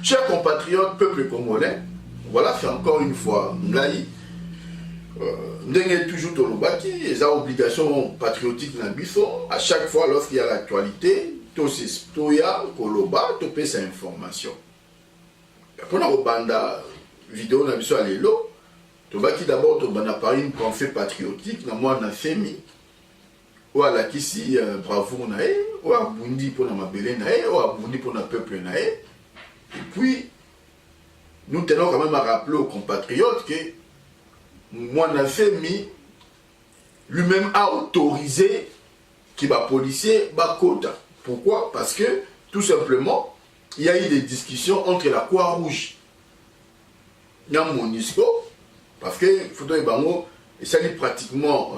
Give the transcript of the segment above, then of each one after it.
Chers compatriotes, peuple congolais, voilà, c'est encore une fois Ngaï. Ndenge toujours Tolobaki, les obligations patriotiques na biso, à chaque fois lorsqu'il y a l'actualité, Toya, Koloba, Topé sa information. Pour la banda vidéo na biso à l'élo, Tobaki d'abord Tobana par une pensée patriotique, na moi na femi, ou à la kisi bravoure na e, ou à Bundi pour la mabele na e, ou à Bundi pour la peuple na e. Et puis, nous tenons quand même à rappeler aux compatriotes que Moana Femi lui-même a autorisé qu'il va policier Bakota. Pourquoi? Parce que, tout simplement, il y a eu des discussions entre la Croix-Rouge et la MONUSCO, parce que, Foto Ebango, ça dit pratiquement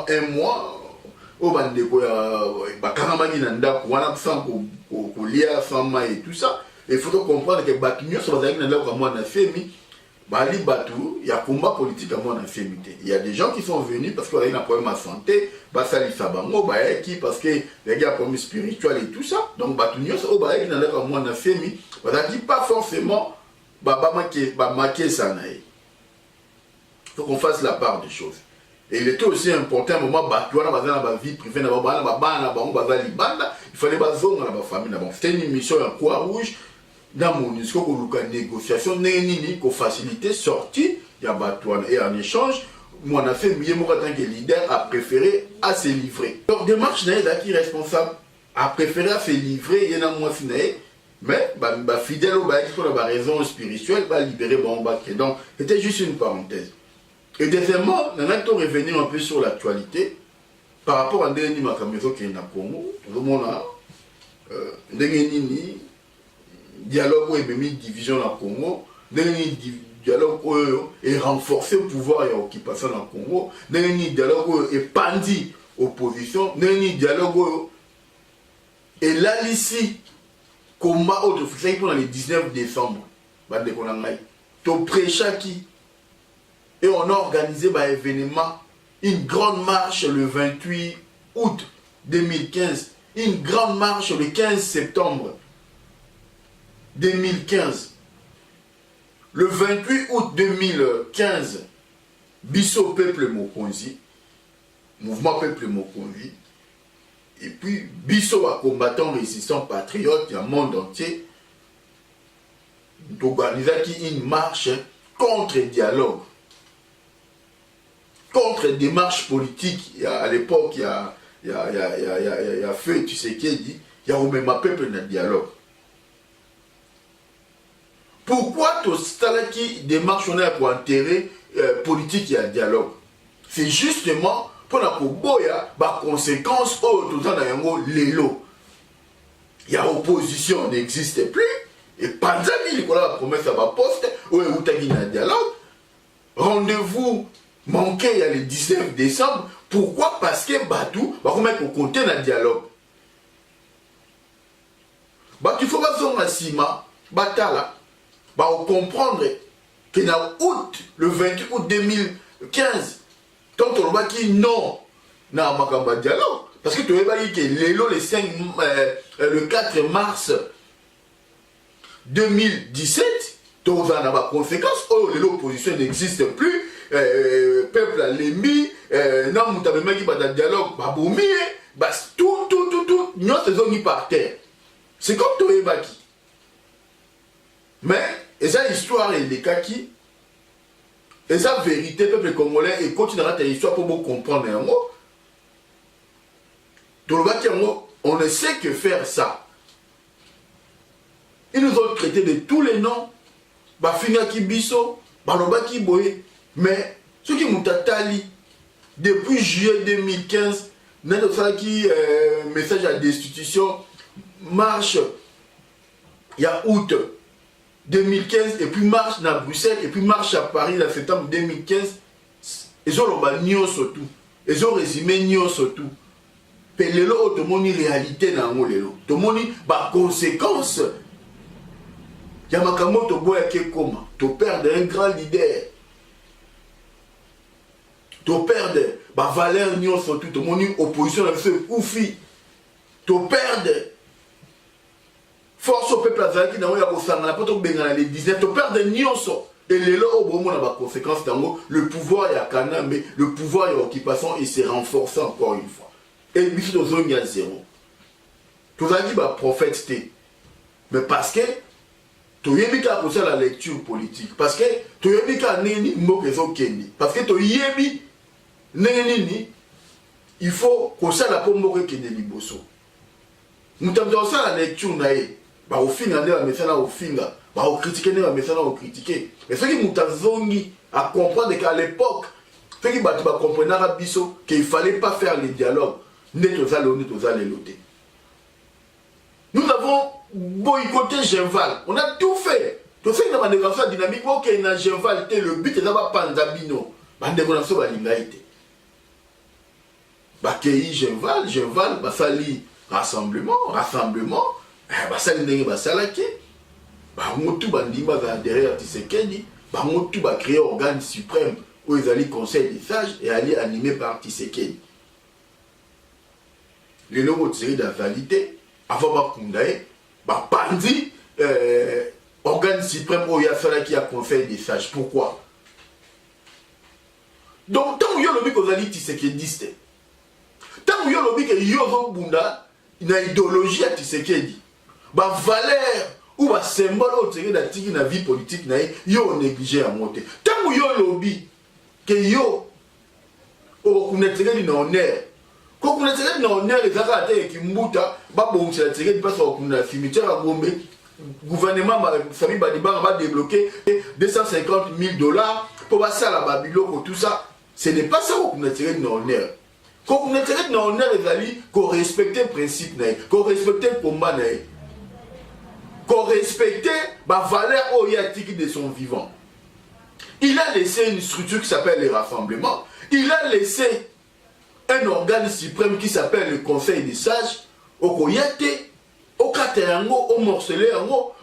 un mois, au Bandeko, Bakaramani Nanda, sans Kolia, sans Maï et tout ça. Il faut comprendre que Bakinyo, ça va être comme moi, Femi. Bali Batou, il y a un combat politique à mon infirmité. Il y a des gens qui sont venus parce qu'il y a un problème à santé, Basali Sabango, parce que les gars ont un problème spirituel et tout ça. Donc, Batunyo, ça va être comme mon infirmité. Ça dit pas forcément, marquer ça. Il faut qu'on fasse la part des choses. Et il était aussi important, à un moment, Batou, dans la vie privée, il fallait baser dans la famille. C'était une mission en Croix-Rouge. Dans mon négociation, pour faciliter sortie, il y a Batouane. Et en échange, moi, on a fait mieux, moi, en tant que leader, a préféré à se livrer. Donc, démarche, qui est responsable, a préféré à se livrer, il y en a moins, mais, fidèle au bail, pour la raison spirituelle, va libérer mon bac. Donc, c'était juste une parenthèse. Et deuxièmement, on a revenir un peu sur l'actualité, par rapport à Ndeni Makamezo qui est dans le Congo, tout le monde a, Ndeni, dialogue et même division dans le Congo, dialogue est renforcé le pouvoir et l'occupation dans le Congo, dialogue est pandi opposition, dialogue et là ici, combat autre, c'est pour le 19 décembre, to pré-chaki et on a organisé un événement, une grande marche le 28 août 2015, une grande marche le 15 septembre 2015. Le 28 août 2015, Bisso Peuple Mokonzi, Mouvement Peuple Mokonzi, et puis Bisso a combattant résistant patriote dans le monde entier, d'organiser une marche contre le dialogue, contre des démarches politiques. À l'époque, il y a fait, tu sais qui dit, il y a même un peuple dans le dialogue. Pourquoi tout ça qui démarche on est pour enterrer politique et dialogue? C'est justement pour la boya, bah conséquence tout ça dans l'élo. Il y a opposition n'existe plus et pendant qu'il y a la promesse à ma poste où il y a un dialogue. Rendez-vous manqué il y a le 19 décembre. Pourquoi? Parce que Batou va remettre au compte dans le dialogue. Bah il faut pas faire un ciment, batala. Bah, on comprendre que dans août, le 28 août 2015, tant on voit qu'il non, n'a pas de dialogue. Parce que tu vois que le 4 mars 2017, tu as des conséquences. Oh, l'opposition n'existe plus. Peuple a l'émis. Non, tu as même qui va dans le dialogue. Bah, tout, nous sommes par terre. C'est comme tu vois qui. Mais, et ça, l'histoire est les kaki. Et ça, vérité, peuple congolais, et continuera ta histoire pour vous comprendre un mot. On ne sait que faire ça. Ils nous ont traité de tous les noms. Bafinaki Bisso, Balobaki Boye. Mais, ce qui m'ont tatali, depuis juillet 2015, notre message à destitution, marche, il y a août 2015, et puis marche à Bruxelles, et puis marche à Paris en septembre 2015. Ils ont surtout. Ils ont résumé surtout. Et les lots, tout le monde réalité dans le lot. Tout le monde a conséquence. Il y a un boya qui est comme. Tu perds un grand leader. Tu perds la valeur surtout. Tout le monde opposition à ce oufi. Tu perds force au peuple azalaki nango ya kosangana po tobengana les 19 toperde nyonso et lelo au bon na ba conséquence nango le pouvoir ya Kanambe, le pouvoir ya occupation et se renforce encore une fois et biso tozongi ya zéro tozalaki ba prophète te mais parce que toyebi ka kosala la lecture politique parce que toyebi ka nini mboka ezokende parce que toyebi ndenge nini il faut kosala po mboka ekende liboso mutamza osala la lecture na ye ba ofinga nde bamesana ofinga ba okritike nde bamesana okritike mais soki mutazongi à comprendre qu'à l'époque soki bato bacomprenaka biso qu'il fallait pas faire le dialogue nde tozala nde tozala lelo te. Nous avons boycotté Genval. On a tout fait. Tout fait dans la négociation dynamique. Ok, na Genval, le but est d'avoir Pandabino. La négociation va l'inglaïté. Bakei Genval, Genval, Basali rassemblement, Basali Nenge Basalaki. Bamotu Bandimba va derrière Tshisekedi. Bamotu va créer organe suprême où ils allaient conseil des sages et aller animé par Tshisekedi. Les noms tirés de la validité. Avant Bakundae, Bapandi, organe suprême où il y a cela qui a conseil des sages. Pourquoi? Donc, tant que vous avez dit que Tshisekedi, tant que vous avez dit que Yozo Bunda, il y a une idéologie à Tshisekedi, bah valeur ou bah symbole au tiré de la vie politique, il a négligé à monter. Tant que vous avez dit que yo, au Tshisekedi n'a honneur. Quand on a tiré dans l'honneur et Zara et Kimbuta, Babon, c'est la tirée de passe au cimetière à Gombe. Le gouvernement Sami Badiba va débloquer 250 000 $ pour passer à la Babylone pour tout ça. Ce n'est pas ça qu'on a tiré dans l'honneur. Quand on a tiré dans l'honneur, les alliés, qu'on respecte le principe, qu'on respecte le combat, qu'on respecte la valeur orientique de son vivant. Il a laissé une structure qui s'appelle les rassemblements. Il a laissé un organe suprême qui s'appelle le Conseil des sages, au Koyate, au Katerango, au Morcelé,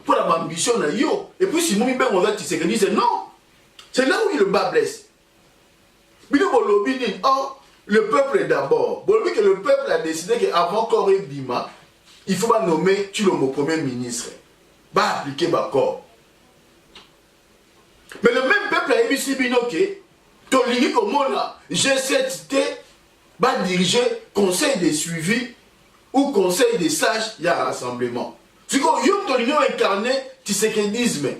pour la ambition na yo. Et puis si Moumi Ben on va Tshisekedi, c'est non. C'est là où le bas blesse. Bino Bolobi dit, oh, le peuple est d'abord. Bolobi que le peuple a décidé qu'avant Corée Bima, il faut pas nommer Tshilombo Premier ministre. Va appliquer Bakor. Mais le même peuple a émis Binoke, Tolini Komona, G7T, va diriger conseil de suivi ou conseil des sages, il y a un rassemblement. C'est comme Yom Tolino incarné Tshisekedisme.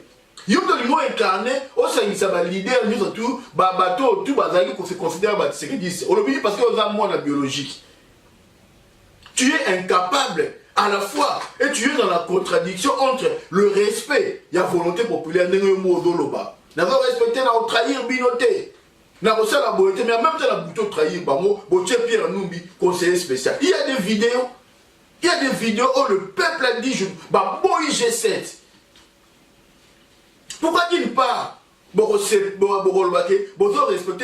Yom Tolino incarné, au sein de sa leader, nous tout, bateau, tout bazali qu'on se considère comme Tshisekedisme. On l'oublie parce qu'on a moins la biologique. Tu es incapable à la fois et tu es dans la contradiction entre le respect, il y a volonté populaire, nous avons respecté, nous avons trahir Binoté. Mais en même temps, la bouteille trahir, Pierre Numbi, conseiller spécial. Il y a des vidéos. Il y a des vidéos où le peuple a dit, boy G7. Pourquoi d'une part, vous respectez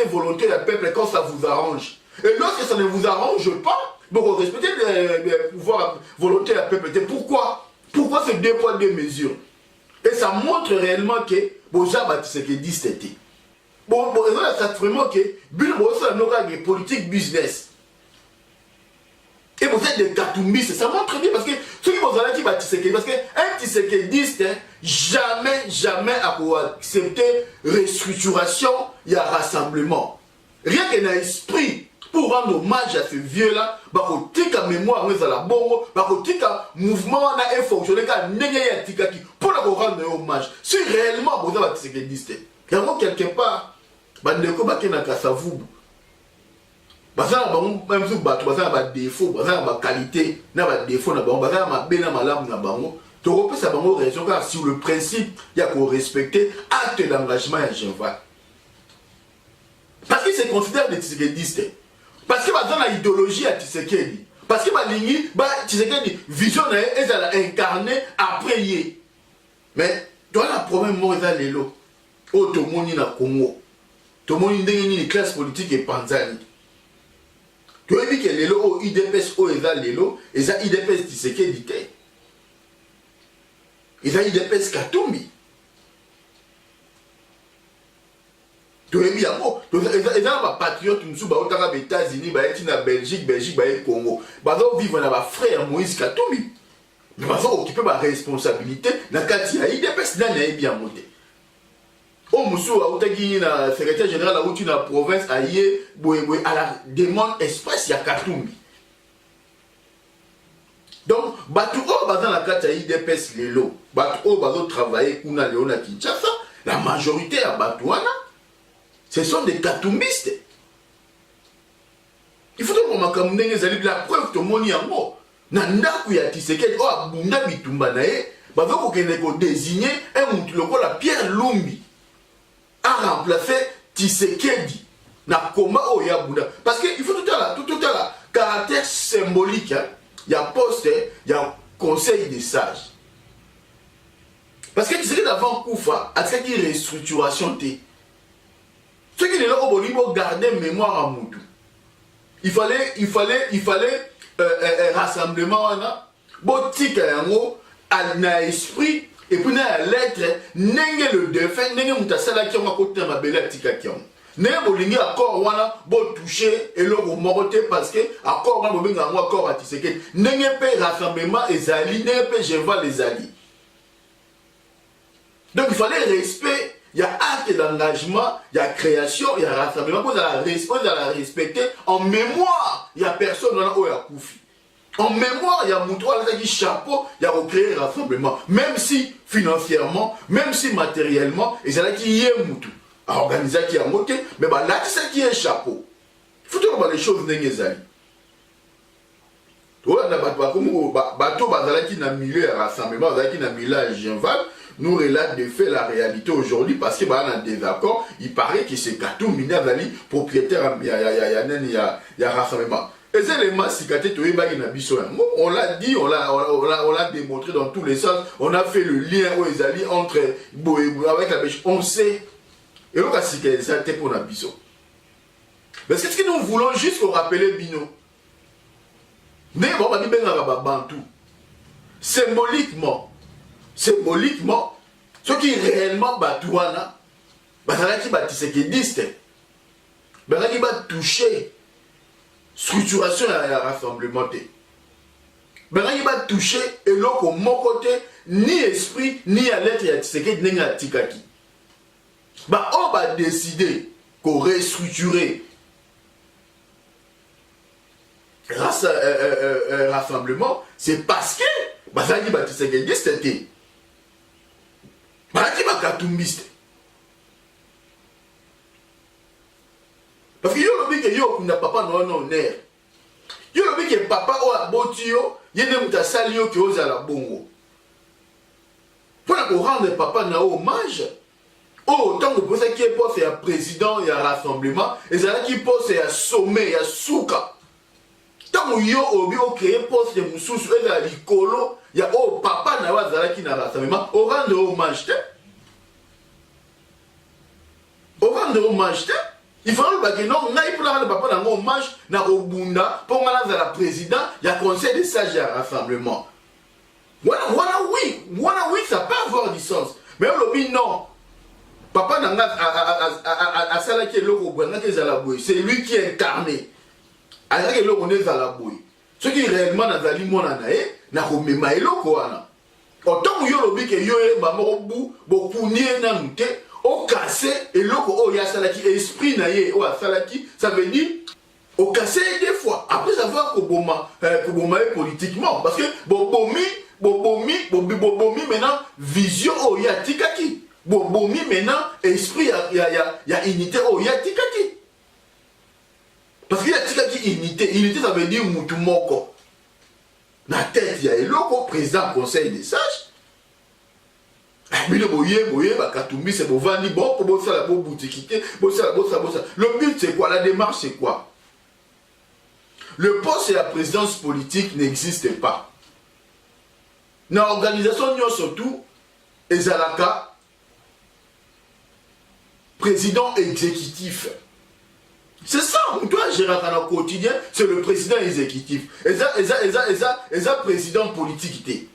la volonté du peuple quand ça vous arrange. Et lorsque ça ne vous arrange pas, vous respectez le pouvoir, volonté du peuple. Pourquoi? Pourquoi ces deux poids, deux mesures? Et ça montre réellement que Boja Tshisekedi c'était. Bon, ça vraiment que Bill Bossa n'a pas politique business. Et vous êtes des cartoumbistes, ça montre bien parce que ceux qui vont dire que Tshisekedi, parce qu'un Tshisekediste, jamais à accepter restructuration, il y a rassemblement. Rien que dans l'esprit, pour rendre hommage à ce vieux-là, il y a mémoire, il y a mouvement, il y a fonctionné, pour rendre hommage. Si réellement vous êtes Tshisekediste, il y a quelque part, bandeko bakena kasavubu bazana bango même si bato bazana ba défaut bazana ba qualité na ba défaut na bango bazana ma bena malamu na bango to repesa bango raison car sur le principe il y a qu'on respecter acte d'engagement à Genval parce qu'il se considère des Tshisekedistes parce que bazana idéologie à Tshisekedi parce que balingi ba Tshisekedi vision na ezala incarné après yé mais dans la problème mo eza lelo otomoni na Congo. Tout le monde a une classe politique et panzani. Tu as vu que les lots IDPS ou les lots, et ça IDPS Tshisekedi. Ils ont IDPS Katumbi. Tu as vu qu'ils ont des patriotes qui sont aux États-Unis, en Belgique, Congo. Ils vivent dans frère Moïse Katumbi. mais baza occuper ma responsabilité na kati ya IDPS na na bien monté. O musu autaki na secrétaire général a outi na province aye boye à la demande espace ya Katumbi. Donc batu o baza na kati ya IDPS lelo, batu o bazo travailler kuna leo na Kinshasa, la majorité ya batu wana ce sont des katumbistes. Il faut que makambo ndenge ezali la preuve to moni yango na ndaku ya Tshisekedi o abunda bitumba na ye bazo kokende ko désigner un mutu lokola Pierre Lumbi a remplacé Tshisekedi na combat o ya bunda parce que il faut tout à la caractère symbolique il y a poste il y a conseil des sages parce que Tshisekedi avant Koufa a fait une restructuration té ce qui est là au Bolivie garder mémoire à mutu il fallait rassemblement botique yango na esprit et puis na lettre nenge le défunt nenge mutasala ki on côté mabele atika ki on ne bolingi accord wana bo toucher et le moroté parce que accord wana bobenga ngo accord atiseke nenge pe rassemblement ezali nenge pe je vois les alliés donc il fallait respect. Il y a acte d'engagement, il y a création, il y a rassemblement. Vous allez respecter en mémoire. Il y a personne dans où il y a Koufi. En mémoire, il y a Moutoua qui chapeau, il y a recréé rassemblement. Même si financièrement, même si matériellement, et c'est là qui y est Moutou. À organiser qui a monté, mais bah, là, c'est qui est chapeau. Il faut que les choses n'aient bateau qui n'a milieu de rassemblement, qui n'a milieu à Genval. Nous relate de fait la réalité aujourd'hui parce qu'il y a un désaccord. Il paraît que c'est Katou Minavali, propriétaire, il y a rassemblement. Et c'est les masses on l'a dit, on l'a démontré dans tous les sens. On a fait le lien aux alliés entre Boébou avec la pêche. On sait. Et donc, c'est ça pour la biso. Mais c'est ce que nous voulons juste rappeler Bino. Mais bon, on va dire Bantou. Symboliquement, ce qui est réellement batouana, qui va toucher structuration et rassemblement. Il va toucher et l'autre au mon côté, ni esprit, ni à l'être, ni à tikaki. On va décider qu'on restructurer rassemblement, c'est parce que Bazali Batisegedi c'était. Bazali Bakatumbiste. Parce que yo lobi que yo n'a papa non honneur. Yo lobi que papa o aboti yo, yene mutasali yo ki oza la bongo. Pour rendre papa na hommage. Oh, tant que vous savez qu'il y a poste et président, il y a rassemblement, et c'est là qu'il poste et à sommet, il y a souka. Tant que yo obi o créé poste de mususu et la likolo, il y a oh papa na wa zala qui na rassemblement, au rendre hommage te. Au rendre hommage te. Il faut que non, na pour rendre papa na hommage na obunda pour ngala zala président, il y a conseil des sages et rassemblement. Voilà oui, ça peut avoir du sens. Mais on l'obi non. Papa n'a pas c'est lui qui est incarné. Ce qui est réellement dans la limonade, n'a pas même autant que yolobi que yoé mamobu beaucoup nié nanute au cassé et loko o ya salaki esprit naie o salaki ça veut dire au cassé des fois après avoir koboma politiquement parce que bobomi maintenant vision o ya tikaki bobomi maintenant esprit il y a unité o ya tikaki parce qu'il y a tikaki unité ça veut dire mutu moko na tête il y a eloko président conseil des sages Katumbi c'est bovandi bon pour bosser la boutique le but c'est quoi, la démarche c'est quoi? Le poste et la présidence politique n'existent pas. Dans l'organisation surtout ezalaka président exécutif. C'est ça, on doit gérer dans le quotidien, c'est le président exécutif. Et ça président politique.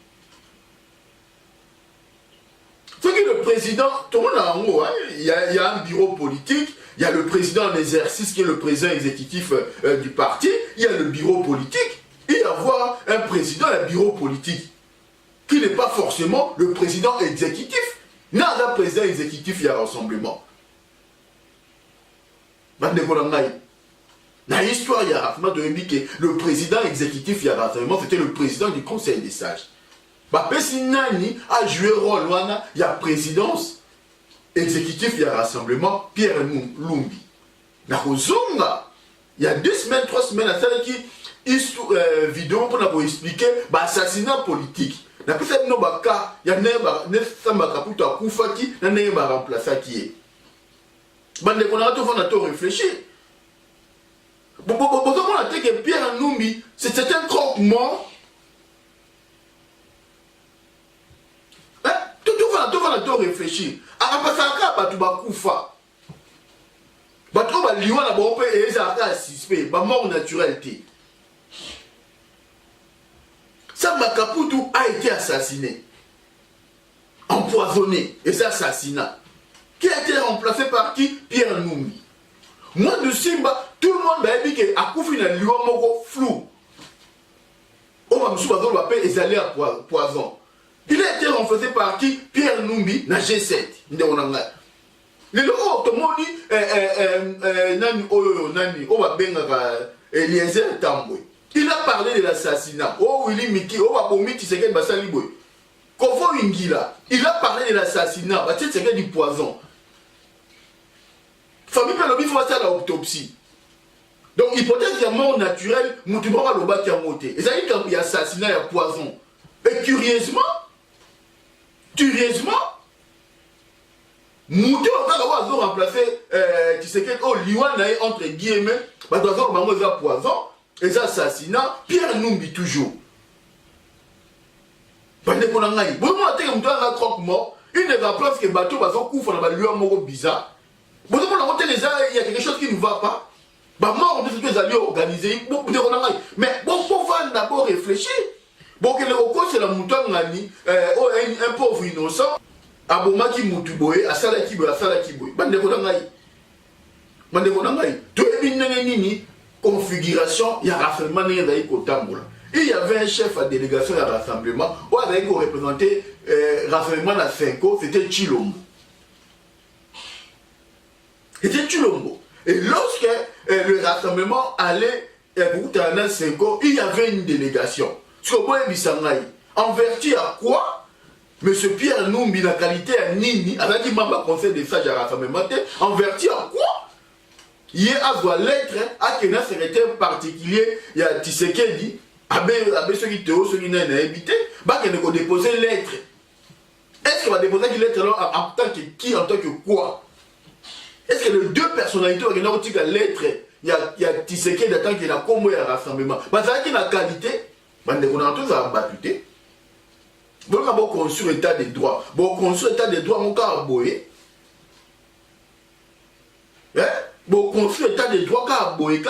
Ce qui est le président, tout le monde a en haut, il y a un bureau politique, il y a le président en exercice qui est le président exécutif du parti, il y a le bureau politique, il y a avoir un président et un bureau politique. qui n'est pas forcément le président exécutif. Il y a un président exécutif, il y a un rassemblement. Dans l'histoire, il y a rassemblement de que le président exécutif, il y a rassemblement, c'était le président du Conseil des sages. Si Nani a joué rôle, il y a présidence exécutif, il y a rassemblement, Pierre Lumbi. Il y a 2 semaines, 3 semaines, il y a une vidéo pour expliquer l'assassinat politique. Il y a réfléchir. Pierre Numbi, c'est un croque-mort. Tout le monde réfléchir. Mort naturelle. Samba Kaputu a été assassiné, empoisonné, et c'est assassinat. Qui a été remplacé par qui? Pierre Numbi. Moi de Simba, tout le monde a dit que Akoufi n'a lieu flou. On va me souvenir qu'on va les aller à poison. Il a été remplacé par qui? Pierre Numbi, na G7. Le Otomoni, on va bien Eliezer Tamboué. Il a parlé de l'assassinat. Oh, Willy Miki, oh, Wabomi, Tshisekedi Basaliboy. Kofo Ingila, il a parlé de l'assassinat. Tshisekedi du poison. Famille Pelobi, il faut faire l'autopsie. Donc, hypothèse, il y a mort naturelle, Moutoumora Loba qui a monté. Et ça dit qu'il y a assassinat, il y a poison. Et curieusement, Moutou a remplacé Tshisekedi au Liwana entre guillemets, dans un moment il y a poison, et ça assassinat, Pierre Numbi toujours. Il ne remplace que bateau bizarre. Il y a quelque chose qui ne va pas. Mort, nous allons organiser. Mais bon, faut d'abord réfléchir. Bon, que le recours, c'est la moutonne, un pauvre innocent. Abomaki Moutuboé, Asala Kiboé, Asala Kiboé. Configuration, il y a rassemblement, il y a un chef à délégation à rassemblement, où avait représenté rassemblement à 5 ans, c'était Chilombo. C'était Chilombo. Et lorsque le rassemblement allait à 5 ans, il y avait une délégation. En vertu à quoi M. Pierre Numbi, la qualité à Nini, avec membre du conseil des sages à rassemblement, en vertu à quoi il y a à lettre à un secrétaire particulier, il y a Tshisekedi, avec ceux qui ont habité, il faut déposer lettre. Est-ce qu'il va déposer une lettre en tant que qui, en tant que quoi? Est-ce que les 2 personnalités qui ont la lettre, il y a Tshisekedi en tant qu'il a comme un rassemblement, parce qu'il y a la qualité, on a tous à battre. Bon, on a construit l'état des droits. Bon, construit l'état des droits, on a boyé. Bon, construit l'état des droits, on a boyé.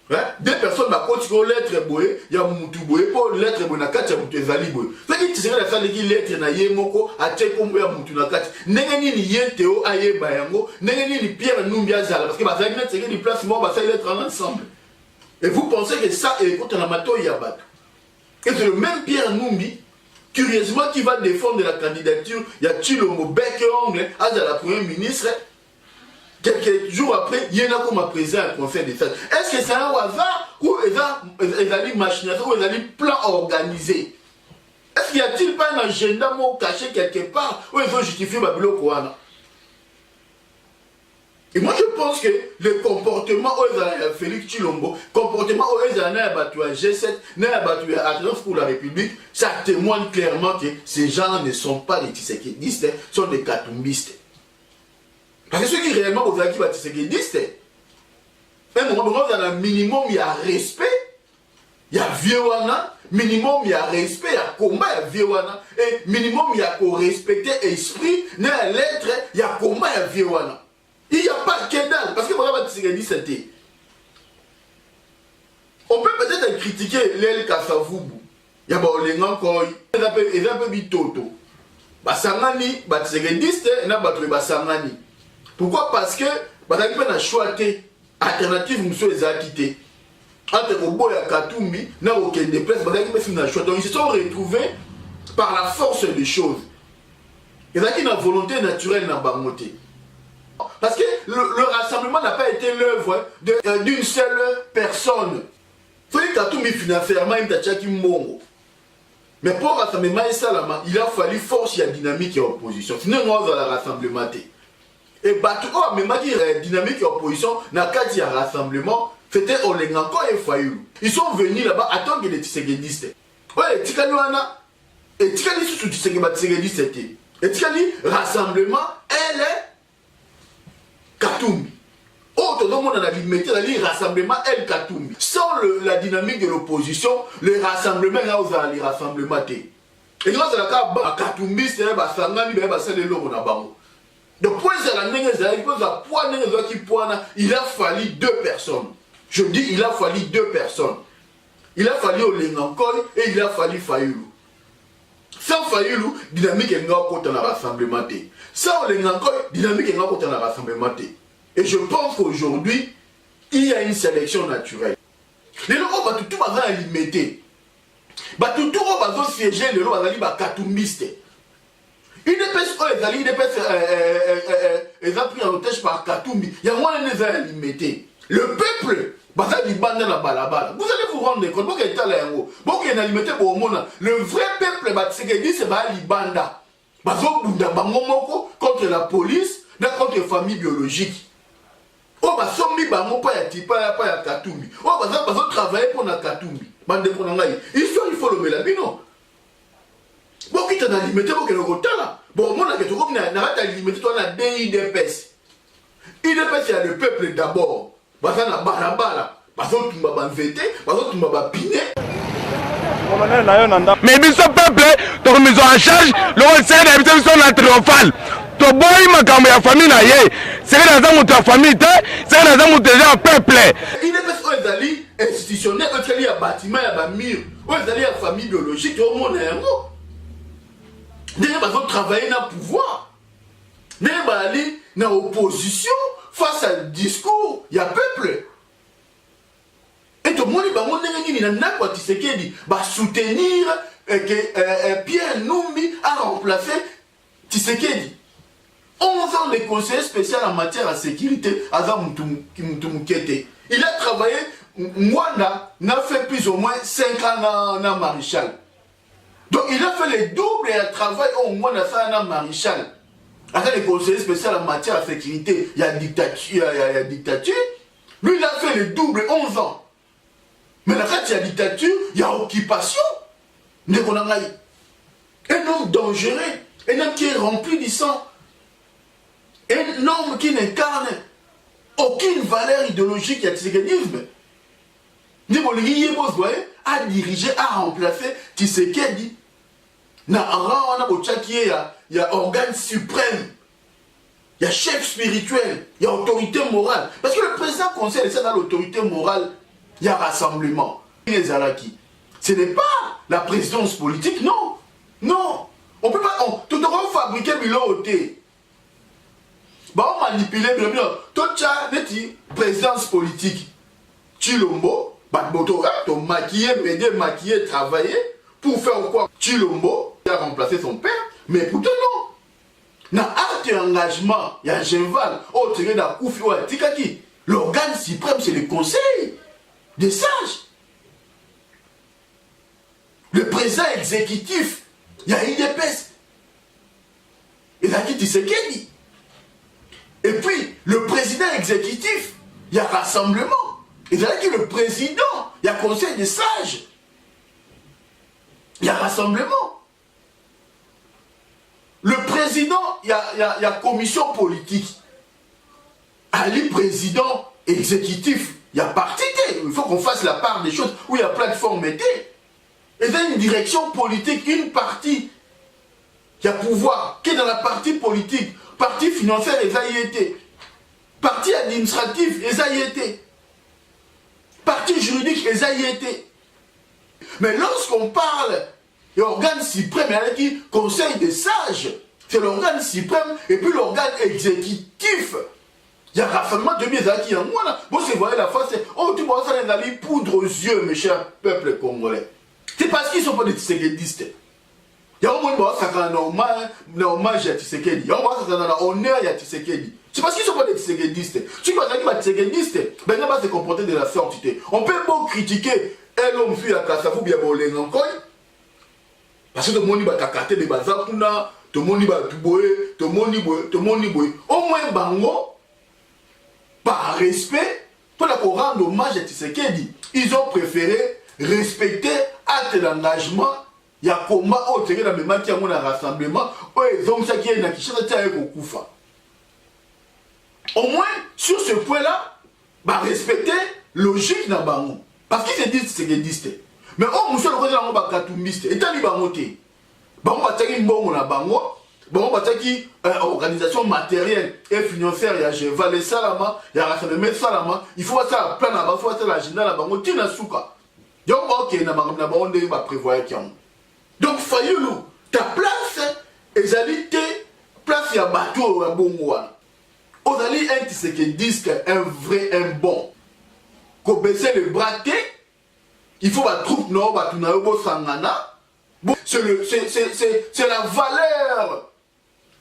2 personnes ma continué lettre boyé, il y a Moutou boyé, pour lettre boyé, na kati ya Moutou ezali boyé. Ce qui tient la salle qui lettre na yemoko, a tché comme ya Moutou na kati. Nengeni ni yenteo aye bayango, nengeni ni Pierre Numbi azala, parce que ma salle c'est du placement, ma salle lettre ensemble. Et vous pensez que ça est contre la mato yabat. Et c'est le même Pierre Numbi, curieusement, qui va défendre la candidature, il y a Chilombo bec et ongle, à la première ministre. Quelques jours après, il y en a comme président à conseil des sages. Est-ce que c'est un hasard ou ils ont machination ou ils ont plan organisé? Est-ce qu'il n'y a-t-il pas un agenda caché quelque part où ils ont justifié Babylone Kouana? Et moi je pense que le comportement où ils ont Félix Chilombo, le comportement où ils ont battu à G7, n'a battu à Alliance pour la République, ça témoigne clairement que ces gens ne sont pas des Tshisekidistes, sont des Katumbistes. Parce que ceux qui réellement vous avez qui bâtissent Tshisekidistes, un moment donné, il y a un minimum, il y a respect, il y a violana, minimum, il y a respect, il y a combat, il y a violana, et minimum, il y a respecter l'esprit, il y a l'être, il y a combat, il y a violana. Il n'y a pas que dalle, parce que vous avez Tshisekidistes. On peut peut-être critiquer l'El Kassavubu, il y a Baolengan Koy, il y a un peu bitoto. Basangani, Tshisekidistes, il y a Basangani. Pourquoi? Parce que vous avez un choix alternative, monsieur les a quittés. entre Oboya Katumbi, n'a aucun déplace, donc ils se sont retrouvés par la force des choses. Il y a une volonté naturelle dans Bangoté. Parce que le rassemblement n'a pas été l'œuvre d'une seule personne. Il Katumbi financièrement, il a qui mongo. Mais pour le rassemblement, il a fallu force et dynamique et opposition. Sinon, on va le rassemblement. Et Batou, même dit dynamique et opposition, n'a qu'à dire rassemblement, c'était Olenganko et Fayou. Ils sont venus là-bas, attendre que les Tshisekedi. Ouais, Tikalouana, et Tikali sous Tshisekedi, c'était. Et Tikali, rassemblement, elle est Katumbi. Oh, tout le monde a limité le rassemblement, elle Katumbi. Sans la dynamique de l'opposition, le rassemblement, là, vous avez les rassemblements. Et nous, c'est le cas, Katumbi, c'est un Sangani, c'est le logo Nabango. Donc, il a fallu deux personnes. Je dis, il a fallu deux personnes. Il a fallu Olengankoy et il a fallu Fayulu. Sans Fayulu, dynamique est dans le rassemblement. Sans Olengankoy, dynamique est dans le rassemblement. Et je pense qu'aujourd'hui, il y a une sélection naturelle. Les gens vont tout limiter. Tout vont siéger, les gens vont katumbiste. Une épaisse, ils ont pris en otage par Katumbi. Il y a moins de limité. Le peuple, vous allez vous rendre compte, le vrai peuple, c'est Libanda. Contre la police, contre les familles biologiques. Oh, bah, sommi, bah, mon père, il n'y a pas de Katumbi. Oh, bah, travailler pour la Katumbi. Il faut le mélabino. Bon, qui t'a limité pour que le côté là. Bon, moi, je vais limité, toi, la DIDPS. IDPS, c'est le peuple d'abord. Bah, ça n'a pas la balle. Bah, ça, tu m'as vêté, bah, ça, tu m'as piné. Mais ils sont peuple, donc ils ont en charge, le c'est d'habiter sur triomphale. To boy ma kambo ya famille na ye, c'est que dans un ta famille, c'est que dans un déjà peuple. IDPS ezali institutionnel, ezali ya bâtiment ya ba mur, ezali ya famille biologique, au monde yango. D'ailleurs, ils vont travailler dans le pouvoir. D'ailleurs, ils aller dans l'opposition face à un discours, il y a peuple. Et tout le monde va soutenir que Pierre Numbi a remplacé Tshisekedi. 11 ans de conseiller spécial en matière de sécurité, il a travaillé, Mwanda n'a fait plus ou moins 5 ans dans maréchal. Donc il a fait le double et il travaille au moins dans ça maréchal. Avec les conseillers spéciaux en matière de sécurité, il y a dictature, Lui il a fait le double 11 ans. Mais là, quand il y a dictature, il y a occupation. Un homme dangereux, un homme qui est rempli du sang, un homme qui n'incarne aucune valeur idéologique, il y a Tshisekediisme. A dirigé, a remplacé Tshisekedi. Il y a organe suprême, il y a chef spirituel, il y a autorité morale. Parce que le président conseil, c'est dans l'autorité morale, il y a rassemblement. Ce n'est pas la présidence politique, non. Non. On peut pas. Tout le monde fabriquer biloté. Bah, on manipule tout ça, présidence politique. Chilombo, to maquiller, m'aider, maquiller, travailler. Pour faire quoi? Chilombo a remplacé son père, mais pourtant non. Dans l'acte d'engagement, il y a un Genval, l'organe suprême, c'est le conseil des sages. Le président exécutif, il y a IDPS. Il a dit Tshisekedi. Et puis, le président exécutif, il y a rassemblement. Il a dit le président, il y a conseil des sages. Il y a rassemblement. Le président, il y a commission politique. Ali, président exécutif, il y a parti. Il faut qu'on fasse la part des choses où il y a plateforme. Et il y a une direction politique, une partie qui a pouvoir, qui est dans la partie politique, partie financière, les AIT, partie administrative, les AIT, partie juridique, les AIT. Mais lorsqu'on parle de l'organe suprême, il y a qui conseil des sages, c'est l'organe suprême, et puis l'organe exécutif, Il y a rassemblement de mes acquis en moi. Vous voyez la face, oh, tu vois ça, les amis, poudre aux yeux, mes chers peuples congolais. C'est parce qu'ils ne sont pas des Tshisekedi. Il y a un monde qui a un hommage à Tshisekedi. Il y a un monde qui a un honneur à Tshisekedi. C'est parce qu'ils ne sont pas des Tshisekedistes. Si tu vas dire que Tshisekedistes, ben il va se comporter de la sorte. On peut pas critiquer un homme fui à Kassavou, bien bon, les encore. Parce que tout le monde va t'accater des bazakuna, tout le monde va t'ouboyer, tout le monde va boyer. Au moins, bango, par respect, pour rendre hommage à Tshisekedi, ils ont préféré respecter acte d'engagement. Il y a combat au terrain dans le même temps un rassemblement. Ils ont ça qui est dans Koufa. Au moins, sur ce point-là, bah, respecter logique dans bango. Parce qu'ils se disent Tshisekedi. Mais oh, monsieur le président, on va katumbiste. Et tant il va monter. Bah, on va faire une bombe dans bango. Bon, on va dire qu'il y a une organisation matérielle et financière, il y a Géval et Salama, il y a Rassemblement Salama, il faut voir ça à plan là-bas, il faut voir ça à l'agenda là-bas, on tient à souka. Donc, ok, on va prévoir qu'il y a. Donc, Fayoulou, ta place, égalité, place, il y a bateau, un bon mois. On a dit un qui disque, un vrai, un bon. Qu'on baisse les bras, il faut la troupe, non, bah, tu n'as pas sangana. Bon, c'est la valeur.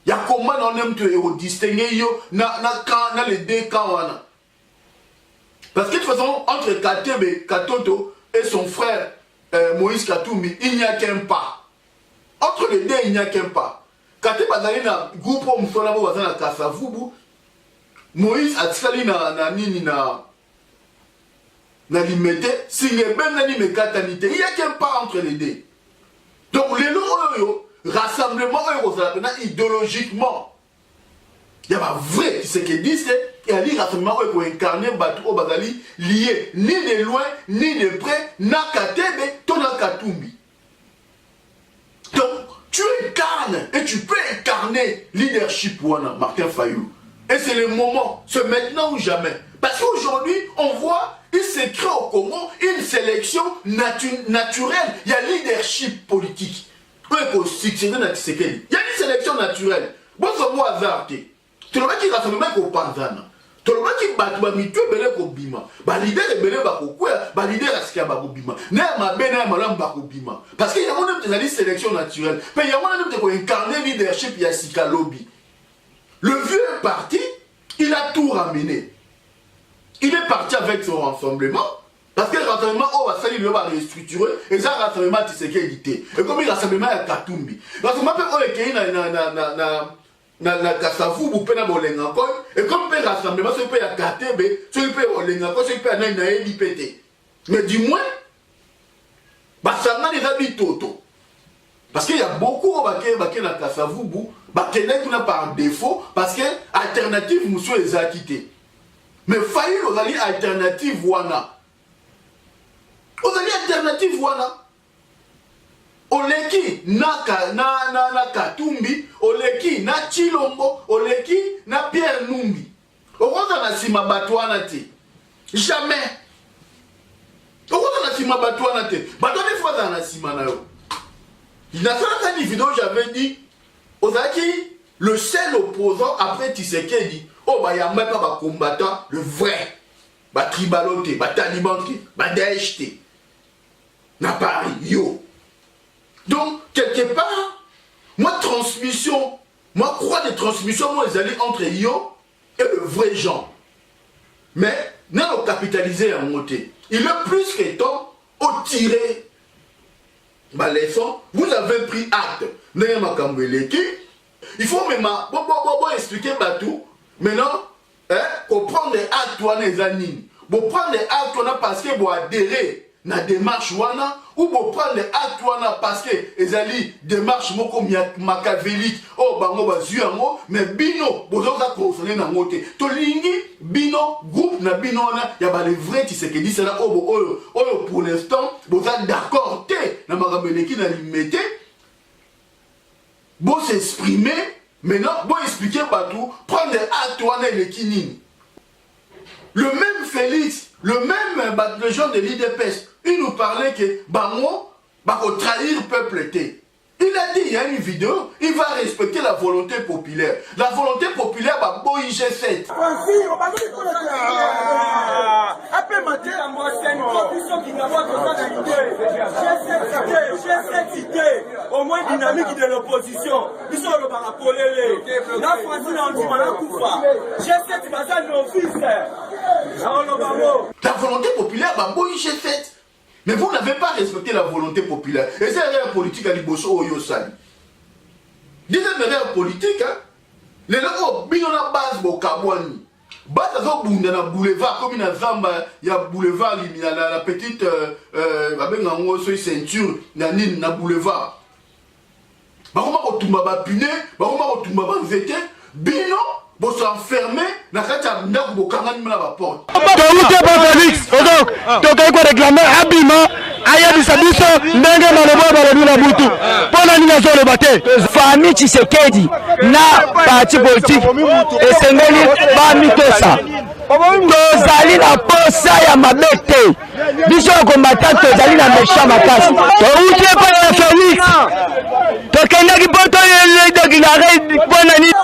Il y a comment on aime te distinguer dans les deux camps. Parce que de toute façon, entre Katebe, Katoto et son frère Moïse Katumbi, il n'y a qu'un pas. Entre les deux, il n'y a qu'un pas. Katebe a dans le groupe où nous sommes dans Kassavubu, Moïse a tzali na limité, si il y a il n'y a qu'un pas entre les deux. Donc les lots, rassemblement idéologiquement, il y a un vrai qui c'est qui dit et à dire rassemblement pour incarner Batou au Bagali lié ni de loin ni de près na Katebe ton Katumbi. Donc tu incarnes et tu peux incarner leadership wana Martin Fayulu. Et c'est le moment, c'est maintenant ou jamais. Parce qu'aujourd'hui on voit il se crée au Congo une sélection naturelle. Il y a leadership politique. Il y a une sélection naturelle. Bon, c'est moi hasard. Tu ne vas pas rassemblement au Panzana. Tu ne vas pas battre mi tu belé ko bima. Ba leader est belé ba ko quoi, ba leader est ba ko bima. Na ma bena ma lam ba ko bima. Parce qu'il y a une sélection naturelle. Mais il y a une qui incarner leadership il y a Sika Lobby. Le vieux parti, il a tout ramené. Il est parti avec son rassemblement. Parce que le rassemblement, on va salir, on va restructurer. Et ça, le rassemblement, tu sais qu'il était. Et comme le rassemblement, il y a Katumbi. Le rassemblement, il y a Kassavou, il y a Bolenga. Et comme le rassemblement, il y a Katebe, il y a Bolenga, il y a Lipete. Mais du moins, ça n'a pas des toto. Parce qu'il y a beaucoup qui ont Kassavou, qui ont par défaut, parce que l'alternative, monsieur, les a quittés. Mais Fayulu, on a dit alternative wana. On a dit alternative wana. Oleki na Katumbi, Oleki na Chilombo, Oleki na Pierre Numbi. Okoza na sima batwana te. Jamais. Okoza na sima batwana te. Batwana fois na sima na yo. Dans cette vidéo, j'avais dit, Ozaki, le seul opposant après Tshisekedi, oh, bah, il n'y a même pas de combattant, le vrai. Bah, tribaloté, bah, talibanté, bah, daeshté. N'a Paris, yo. Donc, quelque part, moi, transmission, moi, croix de transmission, moi, les alliés entre yo et le vrai Jean. Mais, nous avons capitalisé en montée. Il est plus que temps au tirer. Bah, leçon, vous avez pris acte. Il faut même expliquer tout. Maintenant, pour prendre des actes, pour prendre des actes parce que vous adhérez à la démarche ou pour prendre des actes parce que les alliés démarche machiavélique, oh bango bazuango, mais bino, vous avez consommé dans le to lingi bino groupe na bino il y a les vrais qui se dit c'est là pour l'instant vous êtes d'accord na magabeleki na limité vous s'exprimer maintenant vous expliquer partout prendre des actes les kinini. Le même Félix, le même le gens de l'IDPS, il nous parlait que bango va trahir le peuple. Il a dit, il y a une vidéo, il va respecter la volonté populaire. La volonté populaire va boy G7. Au moins dynamique de l'opposition. Ils sont le parapolé. La France, on dit, G7 va être nos fils. La volonté populaire va boy G7. Mais vous n'avez pas respecté la volonté populaire. Et c'est la politique à l'Iboso Oyo Sali. Deuxième erreur politique, les gens qui ont une base au Kabouani. Base à un boulevard, comme une zamba, il y a boulevard, il y a la petite ceinture, il y a un boulevard. Comment on tombe à Piné, comment on tombe à Vete, Bino, on s'enferme, na kata ndaku bokanga ni la porte. Toute pas Félix, donc quoi réclamer Abima, ayabisa biso ndenge maloba balobi na butu. Pona ni nazo le bate. Famille Tshisekedi na parti politique esengeli ba mitosa. Tozali na posa ya mabete. Biso komata tozali na méchant makasi. Toute pas Félix. Tokenda ki poto yele dokilare pona ni la lettre continue.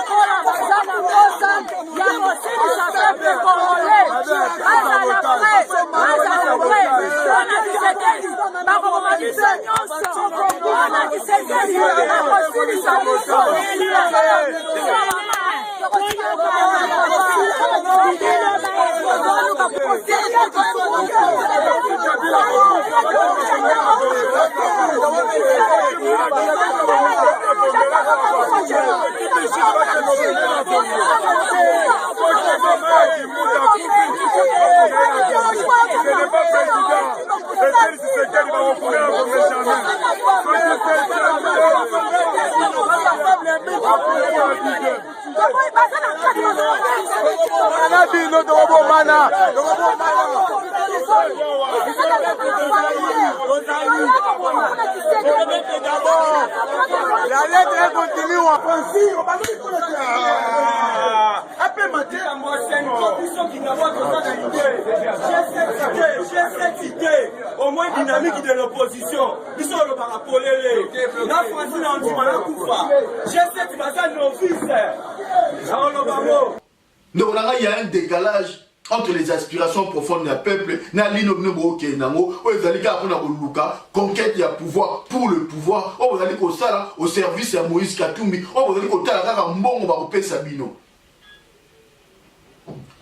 Au moins dynamique de l'opposition. Ils sont le parapolé. La France, on dit, G7 va être nos fils. Donc il y a un décalage entre les aspirations profondes du peuple, conquête du pouvoir pour le pouvoir, au service de Moïse Katumbi,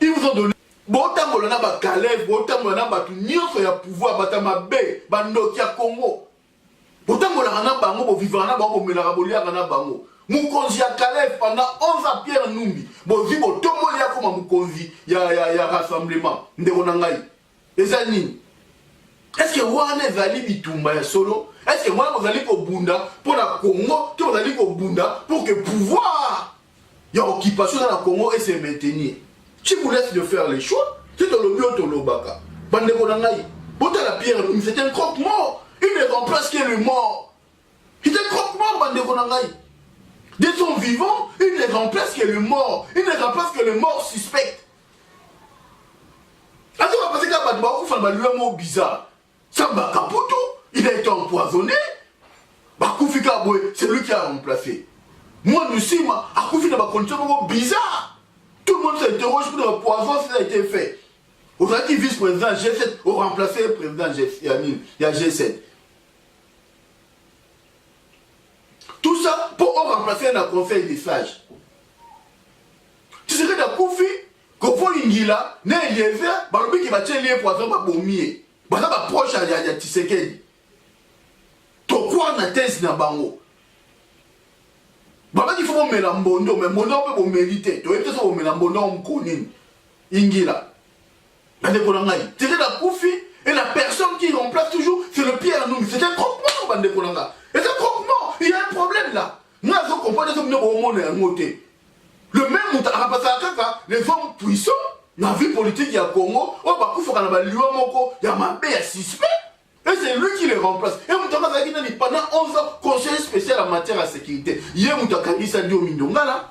ils vous ont donné. Botambolana ba Calais, botambolana ba tout nyonso ya pouvoir batama be bandoki ya Congo. Botambolana bango bo vivana bango melaka boliaka na bango. Mukonzi ya Calais pendant 11 ans Pierre Numbi. Bo vi botomoli ya koma mukonzi ya rassemblement. Ndeko na ngai. Ezani. Est-ce que wana ezali bitumba ya solo? Est-ce que moi bozali ko bunda pour la Congo, to bozali ko bunda pour que pouvoir ya occupation dans la Congo et se maintenir? Si vous laissez de faire les choix, c'est le mieux de l'Obaka. C'est un croque-mort. Il ne remplace que le mort. C'est un croque-mort, Bandekonangaï. Dès son vivant, il ne remplace que le mort. Il ne remplace que le mort suspect. Alors, parce que mot bizarre. Samba Kaputo, il a été empoisonné. Bakufika Boy, c'est lui qui a remplacé. Moi, nous sommes à Koufina Bakoncho bizarre. Tout le monde s'interroge pour le poison si ça a été fait. Aujourd'hui, vice-président G7 au remplacé le président G7. Tout ça pour remplacer un conseil des sages. Tu serais d'un Koufi, qu'on voit une guilla, n'est Eliezer, Balobi qui va tirer les poisons par Bomier. Bah, ça va proche à Tshisekedi. Ton quoi n'a thèse n'a bango. Baba il faut me lambondo mais mon nom peut mériter. Tu es peut-être me lambondo on connaît. Ingila. Bande Konangai. C'est la Koufi et la personne qui remplace toujours c'est le Pierre Noum. C'est un croque-mort Bande Konanga. C'est un croque-mort. Il y a un problème là. Moi je comprends que nous au monde est monté. Le même mouta les hommes puissants dans la vie politique il y a Congo, oh bah il faut qu'on a lieu moko, il y a ma paix à suspect. Et c'est lui qui les remplace. Et Moutaka Zagina pendant 11 ans, conseiller spécial en matière de sécurité. Hier Moutaka Gisa Dio Mindongala.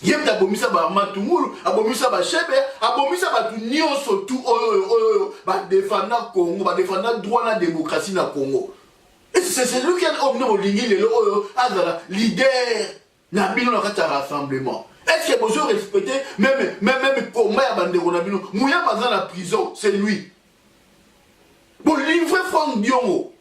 Hier Moutaka Bomisa Matumuru, Abomisa Bachebe, Abomisa Batunio surtout, défendant Congo, défendant droit à la démocratie dans Congo. Et c'est lui qui a le leader n'a pas rassemblement. Est-ce qu'il a besoin de respecter même comment il y a des Mouya pas dans la prison, c'est lui. Bon, livre Franck Diongo.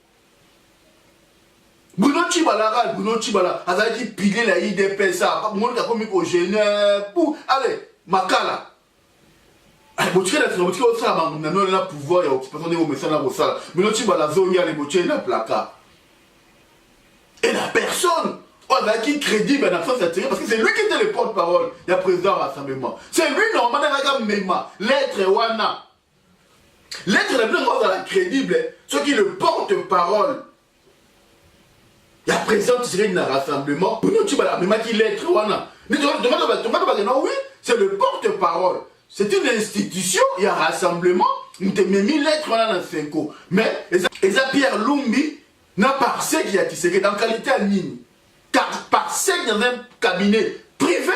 Bruno Chibala, a dit piler la IDP, ça. Pas mon gars comme il gêne. Allez, Makala. Allez, Botier, la Botier, ça, on a le pouvoir, il y a occupation des messages dans vos salles. Bruno Chibala, zone, il y a les Botier, il y a le placard. Et la personne. On a qui crédible en absence d'intérêt parce que c'est lui qui était le porte-parole. Il y a président au rassemblement. C'est lui, normalement, il y a lettre Wana. Lettre la plus grande à la crédible, ce qui est le porte-parole. Il y a président qui serait dans le rassemblement. Pour nous, tu vas la qui lettre Wana. Oui, c'est le porte-parole. C'est une institution, il y a un rassemblement. Nous t'ai mis lettre Wana dans 5 ans. Mais, et ça, Pierre Lumbi n'a pas ce qu'il y a Tshisekedi dans qualité à Nini. Car par dans un cabinet privé,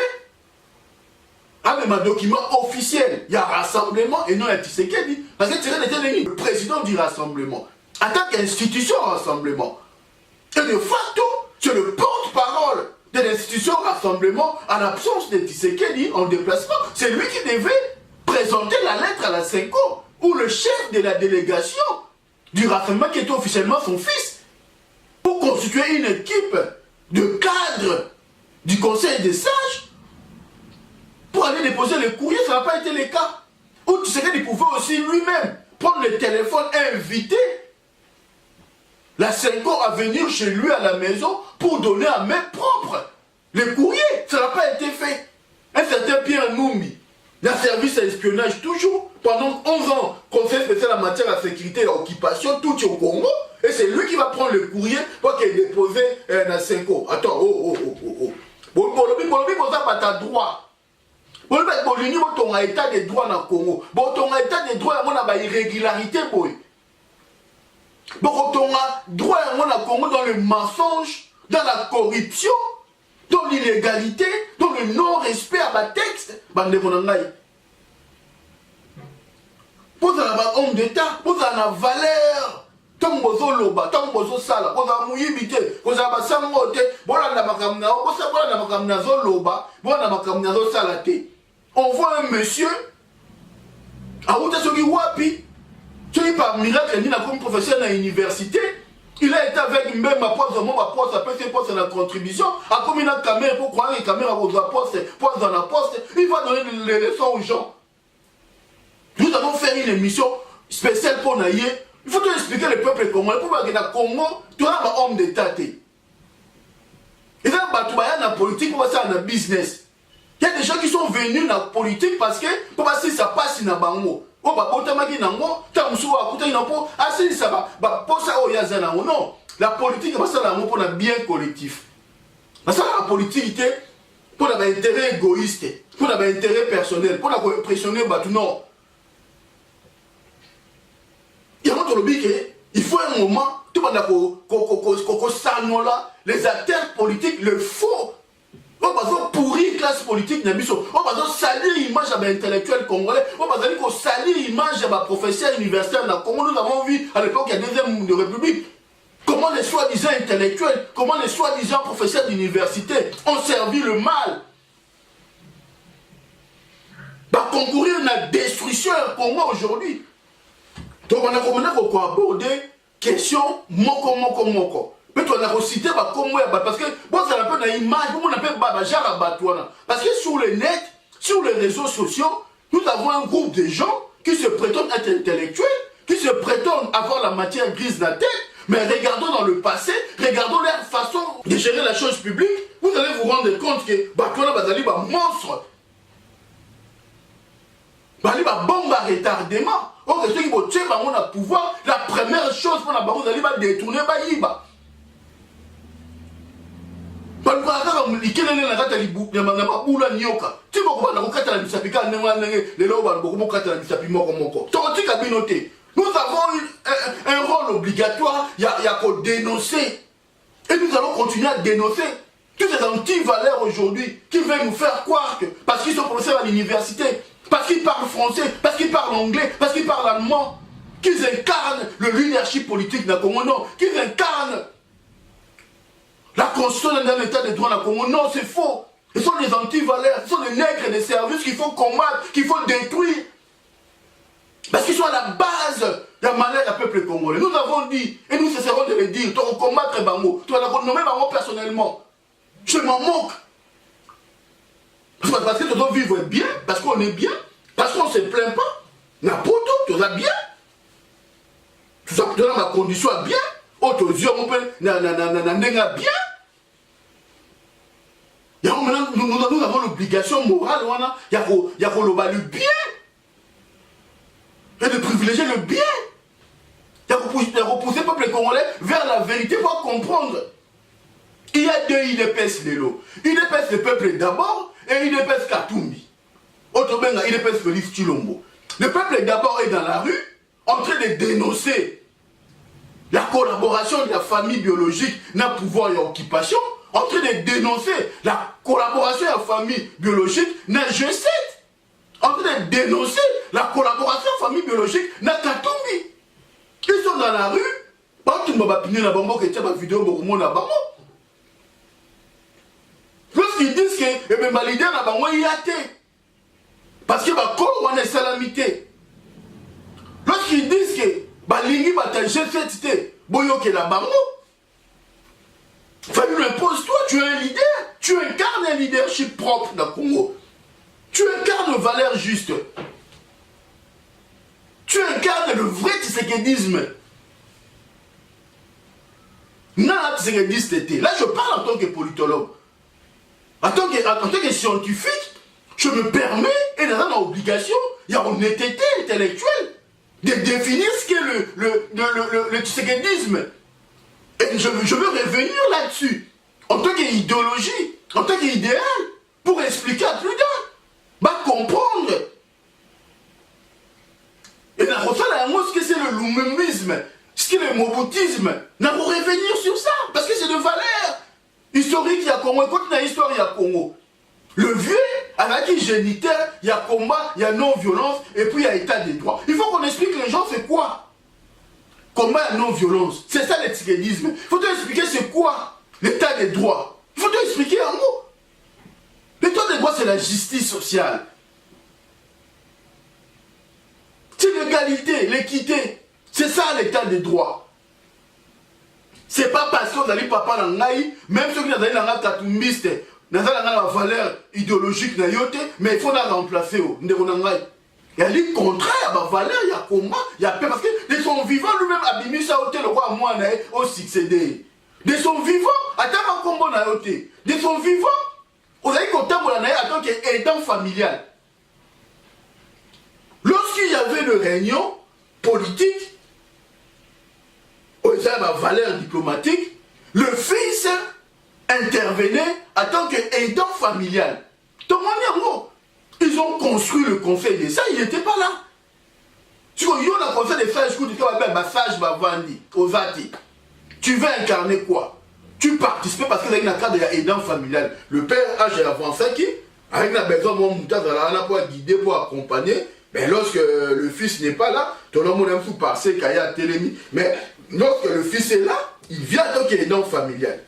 avec un document officiel, il y a rassemblement et non il y a Tshisekedi. Parce que Tshisekedi était le président du rassemblement, en tant qu'institution rassemblement. Et de facto, c'est le porte-parole de l'institution rassemblement en absence de Tshisekedi en déplacement. C'est lui qui devait présenter la lettre à la Senko, ou le chef de la délégation du rassemblement qui était officiellement son fils, pour constituer une équipe de cadre du conseil des sages pour aller déposer le courrier, ça n'a pas été le cas. Ou tu sais qu'il pouvait aussi lui-même prendre le téléphone et inviter la Senko à venir chez lui à la maison pour donner à main propre le courrier. Ça n'a pas été fait. Un certain Pierre Numbi, il a servi à l'espionnage toujours. Pendant 11 ans, conseil spécial en matière de sécurité et d'occupation, tout est au Congo. Et c'est lui qui va prendre le courrier pour qu'il dépose dans 5 ans. Attends, Bon, ça pas ta droit. Bon, ton état de droit dans le Congo. Bon, ton état de droit, il y a une irrégularité. Bon, ton droit dans le Congo dans le mensonge, dans la corruption, dans l'illégalité, dans le non-respect à ma texte. Vous avez un homme d'État, vous avez une valeur. Tant que vous avez loba, tant que vous avez sala, vous avez mouillibité, vous avez sangote, vous avez la makamna, vous avez la makamna zo loba, vous avez la makamna zo salate. On voit un monsieur, à où est-ce qu'il wapi, celui par miracle, il a comme professeur dans l'université, il a été avec même ma poste, ça peut se poste la contribution, à comme il a une caméra pour croire les caméras aux postes, poste dans la poste, il va donner les leçons aux gens. Nous avons fait une émission spéciale pour Naïe. Il faut expliquer le peuple comment. Pour que dans le Congo, tu as un homme d'État. Et là, tu as dans la politique, pour passer dans le business. Il y a des gens qui sont venus dans la politique parce que pour passer ça passe dans le bango. On va porter ma gueule dans le bango, tu as un sou à côté dans le bango. Ah, si ça va, pour ça, il y a un bango. Non, la politique, c'est ça pour le bien collectif. C'est ça la politique, pour l'intérêt égoïste, pour l'intérêt personnel, pour la pressionner, non. Il faut un moment, tout le monde les acteurs politiques, le faux. On va pourrir classe politique, on va salir l'image de l'intellectuel congolais, on va salir l'image de la professeur universitaire dans le Congo. Nous avons vu à l'époque, il y a deuxième de République, comment les soi-disant intellectuels, comment les soi-disant professeurs d'université ont servi le mal. Va concourir à la destruction du Congo aujourd'hui. Donc on a abordé question moko. Mais on a cité parce que bon ça un peu une image, on appelle parce que sur le net, sur les réseaux sociaux, nous avons un groupe de gens qui se prétendent être intellectuels, qui se prétendent avoir la matière grise de la tête, mais regardons dans le passé, regardons leur façon de gérer la chose publique, vous allez vous rendre compte que Batouana Bazali va monstre. Bali va bombe à retardement. Or, ceux qui vont tuer le pouvoir, la première chose pour la barre, va détourner Baïba. Nous avons un rôle obligatoire, il y a qu'à dénoncer. Et nous allons continuer à dénoncer tous ces anti-valeurs aujourd'hui qui veulent nous faire croire que parce qu'ils sont professeurs à l'université, parce qu'ils parlent français, parce qu'ils parlent anglais, parce qu'ils parlent allemand, qu'ils incarnent le leadership politique d'un Congo, non, qu'ils incarnent condamne la constitution d'un état de droit dans le Congo. Non, c'est faux. Ce sont des anti-valeurs, ce sont des nègres des services qu'il faut combattre, qu'il faut détruire. Parce qu'ils sont à la base de la malheur du peuple congolais. Nous avons dit, et nous cesserons de le dire, tu vas combattre Bango, tu vas la nommer Bango personnellement. Je m'en moque. Parce que tu dois vivre bien, parce qu'on est bien, parce qu'on ne se plaint pas. N'importe où, tu vas bien. Tu as ma condition bien. Autres yeux, on peut bien. Nous avons l'obligation morale, il y a le bien. Et de privilégier le bien. Il y a repousser le peuple congolais vers la vérité pour comprendre. Il y a deux IDPS Lelo. IDPS le peuple d'abord et IDPS Katumbi. Autre benga IDPS Félix Chilombo. Le peuple d'abord est dans la rue en train de dénoncer la collaboration de la famille biologique dans le pouvoir et l'occupation, en train de dénoncer la collaboration de la famille biologique dans le G7, en train de dénoncer la collaboration de la famille biologique dans Katumbi. Ils sont dans la rue, lorsqu'ils disent que ma leader n'a pas été, parce que on est salamité. Lorsqu'ils disent que Balingi bata G7, boyoke la bango, fallu l'impose-toi, tu es un leader, tu incarnes un leadership propre dans le Congo. Tu incarnes valeurs justes. Tu incarnes le vrai tshisekidisme. Non, tshisekidiste. Là, je parle en tant que politologue. En tant que scientifique, je me permets, et dans une obligation, il y a une honnêteté intellectuelle, de définir ce qu'est le tshisekidisme. Et je veux revenir là-dessus, en tant qu'idéologie, en tant qu'idéal, pour expliquer à plus d'un, comprendre. Et dans ce que c'est le lumimisme, ce qu'est le mobutisme, nous allons revenir sur ça, parce que c'est de valeur historique, il y a Congo, écoute la histoire, il y a Congo. Le vieux, avec qui géniteur, il y a combat, il y a non-violence, et puis il y a état de droit. Il faut qu'on explique les gens c'est quoi. Combat et non-violence. C'est ça le tshisekidisme. Il faut te expliquer c'est quoi l'état de droit. Il faut te expliquer en mot. L'état de droit, c'est la justice sociale. C'est l'égalité, l'équité. C'est ça l'état de droit. C'est pas parce que vous allez papa dans l'Aïe, même ceux qui ont dans la katumbiste, dans la valeur idéologique, mais il faut la remplacer. Il y a le contraire, il y a valeur, il y a combat, il y a paix. Parce que de son vivant, lui-même, abîmé ça, le roi, moi, au succédé. De son vivant, attends, un combat, de son vivant, vous avez compté en tant qu'aidant familial. Lorsqu'il y avait une réunion politique, il y avait ma valeur diplomatique, le fils intervenait en tant qu'aidant familial. Ils ont construit le conseil des sages, il n'était pas là. Tu vois, il y a le conseil des sages, tu veux incarner quoi? Tu participes parce qu'il y a un cadre d'aidant familial. Le père âge avancé qui, avec la besoin de pour guider, pour accompagner, mais lorsque le fils n'est pas là, tout le monde aime tout passer, qu'il y a télémi. Mais lorsque le fils est là, il vient en tant qu'aidant familial.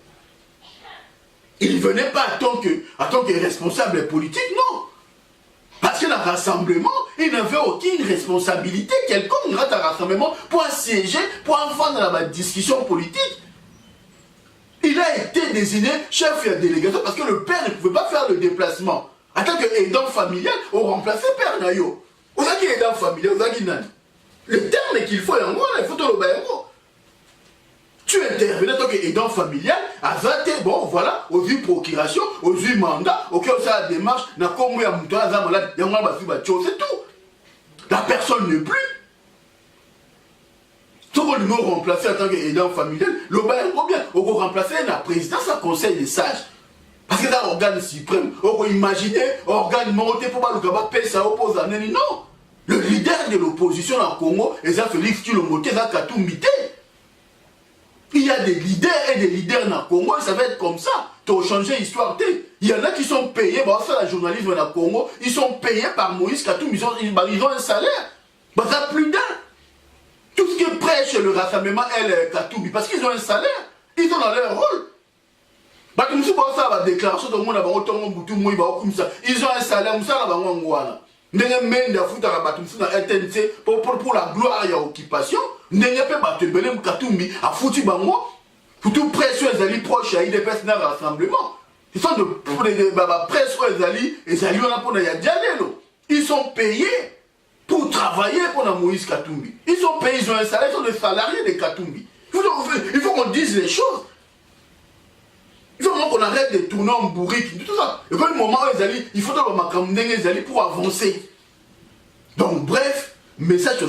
Il ne venait pas en tant que responsable politique, non. Parce que le rassemblement, il n'avait aucune responsabilité quelconque dans un rassemblement pour siéger, pour entrer dans la discussion politique. Il a été désigné chef de délégation parce que le père ne pouvait pas faire le déplacement. En tant qu'aidant familial, on remplaçait Père Nayo. On a qui est aidant familial, on a qui nan. Le terme qu'il faut, il faut tout le bain. Tu intervenais en tant qu'aidant familial, à 20 bon, voilà, aux yeux procuration, aux yeux mandat, auquel ça la démarche, n'a comme moi, c'est tout. La personne n'est plus. Si on nous remplacer en tant qu'aidant familial, le bain est bien. On va remplacer la présidence à conseil des sages. Parce que c'est un organe suprême. On peut imaginer, organe monté pour le gaba paix, ça oppose à Neni. Non. Le leader de l'opposition en Congo, c'est Félix Chilombo, c'est Katumbi. Il y a des leaders et des leaders dans le Congo, ça va être comme ça. Tu as changé l'histoire. Il y en a qui sont payés, bon, ça, le journalisme dans le Congo, ils sont payés par Moïse Katumbi, ils ont un salaire. Bah, ça plus d'un. Tout ce qui prêche le rassemblement, elle, Katumbi, parce qu'ils ont un salaire. ils sont dans leur rôle. Déclaration de monde ils ont un salaire, pour la gloire et l'occupation. Tout pression est proche à des personnes rassemblement. Ils sont de pression ils sont payés pour travailler pour la Moïse Katumbi. Ils sont payés, ils ont un salaire, ils sont des salariés de Katumbi. Il faut qu'on dise les choses. Il faut qu'on arrête de tourner en bourrique, tout ça. Et puis, le moment où il faut pour avancer. Donc, bref, message sur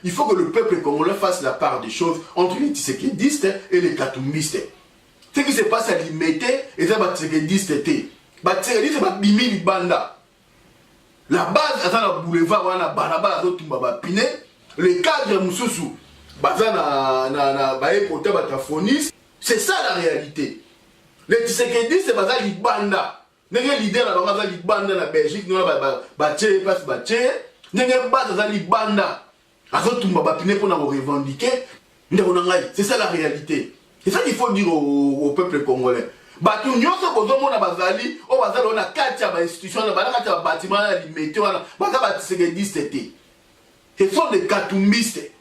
il faut que le peuple congolais fasse la part des choses entre les Tshisekidistes et les Katumbistes. Ce qui se passe à Limete, et ça va Tshisekidistes. Tshisekidistes, c'est Bimi Libanda. La base, c'est le boulevard, les cadres Moussoussou, c'est ça la réalité. Les Tshisekidistes, c'est le Libanda. Les leaders, c'est Libanda la Belgique, c'est ça la réalité. C'est ça qu'il faut dire au peuple congolais. Ce sont des katumbistes.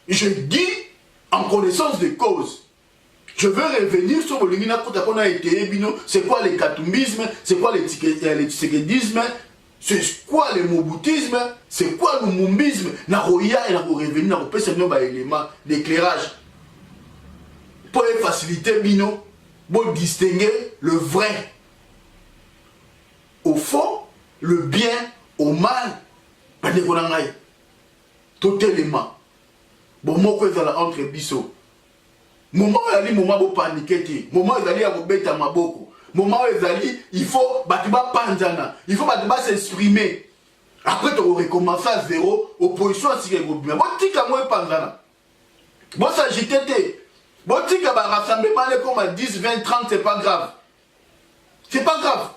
Je dis en connaissance de cause. Je veux revenir sur le c'est quoi le katumbisme, c'est quoi le tshisekidisme, c'est quoi le mobutisme, c'est quoi le mumbisme. Na roya et na revenir na pesa no ba élément d'éclairage pour faciliter bino, pour distinguer le vrai au faux, le bien au mal. Tout élément. Bon, moi, je suis entre biso. Moment où il y a moment où paniquer, moment où il y a bêta maboko, moment où il faut panzana, il faut s'exprimer. Après, tu recommences à zéro, opposition à ce qui est bien. Bon, tu as moins panzana. Bon, ça JTT. Bon, tu as rassemblement comme à 10, 20, 30, c'est pas grave. C'est pas grave.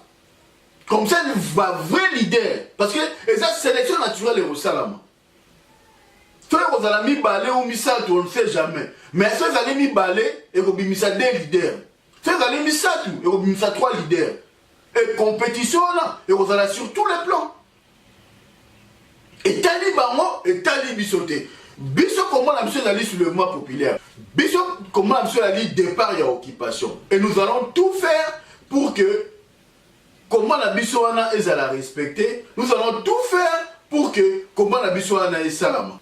Comme ça, il va vrai leader. Parce que ça, sélection naturelle est au Salama. Soit vous allez mis balai ou misa, on ne sait jamais. Mais soit vous allez mis balai et vous allez mis ça des leaders. Soit vous allez mis ça tout et vous allez mis ça 3 leaders. Et compétition là, et vous allez sur tous les plans. Et tali bango et tali bisoté. Biso comment la mission d'aller sur le mouvement populaire. Biso comment la mission d'aller départ et occupation. Et nous allons tout faire pour que comment la mission est la respecter. Nous allons tout faire pour que comment la mission est salama.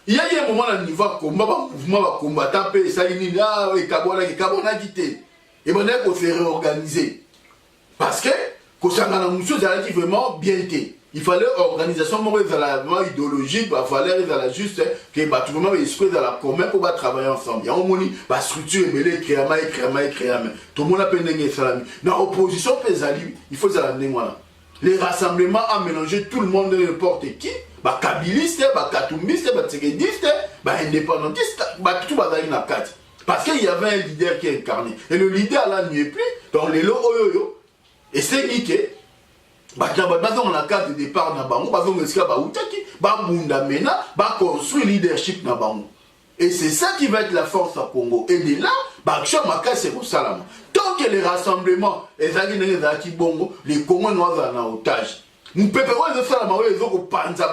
Il y a un moment où il va combattre, mouvement va combattre, et ça il dit ah et Kabona quitté. Et maintenant il faut se réorganiser. Parce que quand ça a une chose qui vraiment bien été. Il fallait organisation idéologique, il fallait juste que tout le monde esprit dans la commun pour travailler ensemble. Il y a une structure mêlée, créer. Tout le monde a peine salami. Dans l'opposition, il faut ça les rassemblements à mélanger tout le monde n'importe qui. Kabiliste, katumbiste, tshisekidiste, indépendantiste, tout va dans la carte. Parce qu'il y avait un leader qui est incarné. Et le leader là n'y est plus. Donc les lots, et c'est niqué. On a carte de départ na bango, construire leadership na bango. Et c'est ça qui va être la force à Congo. Et de là, c'est pour ça. Tant que les rassemblements, les Congos noirs en otage. Nous pouvons faire la